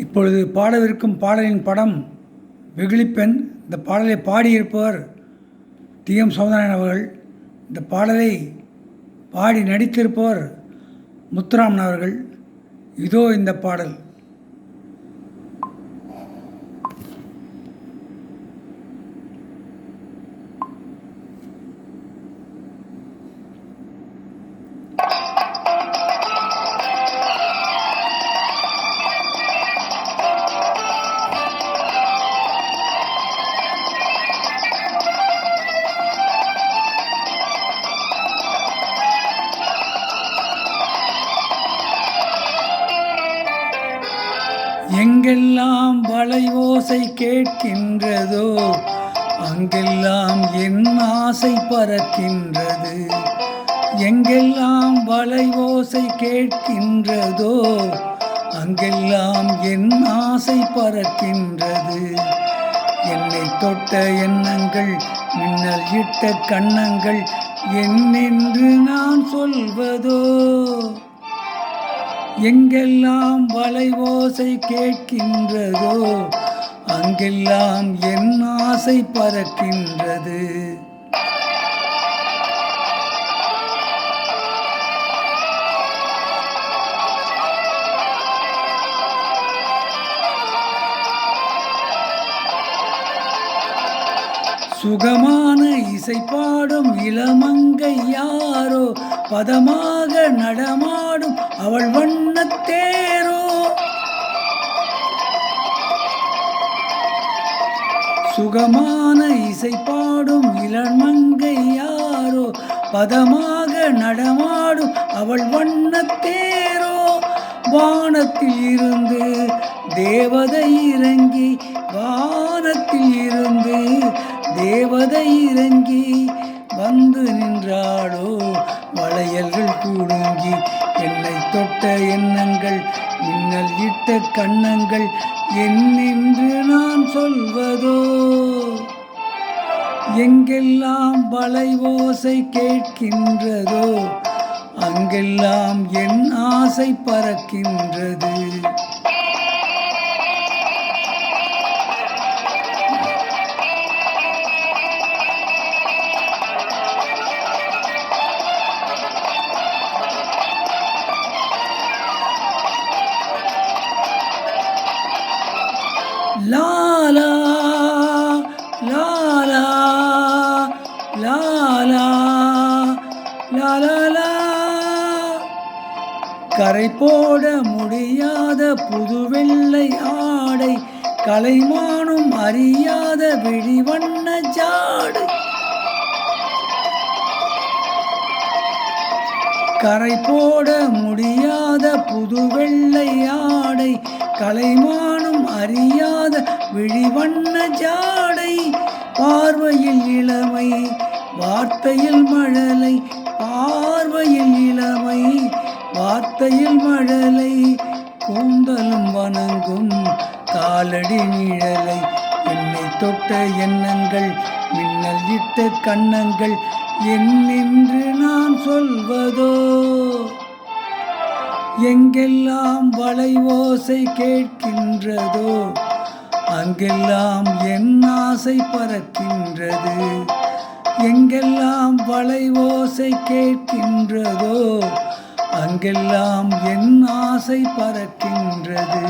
இப்பொழுது பாடவிருக்கும் பாடலின் படம் வெகுளிப்பெண். இந்த பாடலை பாடியிருப்பவர் டி.எம். சௌந்தரராயன் அவர்கள். இந்த பாடலை பாடி நடித்திருப்பவர் முத்துராமன் அவர்கள். இதோ இந்த பாடல். எங்கெல்லாம் வளைவோசை கேட்கின்றதோ அங்கெல்லாம் என் ஆசை பறக்கின்றது. எங்கெல்லாம் வளைவோசை கேட்கின்றதோ அங்கெல்லாம் என் ஆசை பறக்கின்றது. என்னை தொட்ட எண்ணங்கள் மின்னல் இட்ட கண்ணங்கள் என்னென்று நான் சொல்வதோ. எங்கெல்லாம் வளைவோசை கேட்கின்றதோ அங்கெல்லாம் என் ஆசை பறக்கின்றது. சுகமான இசை பாடும் இளமங்கை யாரோ, பதமாக நடமாடும் அவள் வண்ணத்தேரோ. சுகமான இசை பாடும் இளமங்கை யாரோ, பதமாக நடமாடும் அவள் வண்ணத்தேரோ. வானத்தில் இருந்து தேவதை இறங்கி, வானத்தில் இருந்து தேவதை இறங்கி வந்து நின்றாளோ. வளையல்கள் கூடுங்கி என்னை தொட்ட எண்ணங்கள் மின்னல் இட்ட கண்ணங்கள் என்னென்று நான் சொல்வதோ. எங்கெல்லாம் வளைவோசை கேட்கின்றதோ அங்கெல்லாம் என் ஆசை பறக்கின்றது. லாலா லாலா லாலா லாலா. கரை போட முடியாத புது வெள்ளை ஆடை, கலைமானும் அறியாத விழிவண்ண ஜாடை. கரை போட முடியாத புது வெள்ளை ஆடை, கலைமானும் அறியாத விழிவண்ண ஜாடை. பார்வையில் இளமை வார்த்தையில் மழலை, பார்வையில் இளமை வார்த்தையில் மழலை. கூந்தலும் வணங்கும் காலடி நிழலை, என்னை தொட்ட எண்ணங்கள் மின்னல் இட்ட கண்ணங்கள் என்னென்று நான் சொல்வதோ. எங்கெல்லாம் வளைவோசை கேட்கின்றதோ அங்கெல்லாம் என் ஆசை பறக்கின்றது. எங்கெல்லாம் வளைவோசை கேட்கின்றதோ அங்கெல்லாம் என் ஆசை பறக்கின்றது.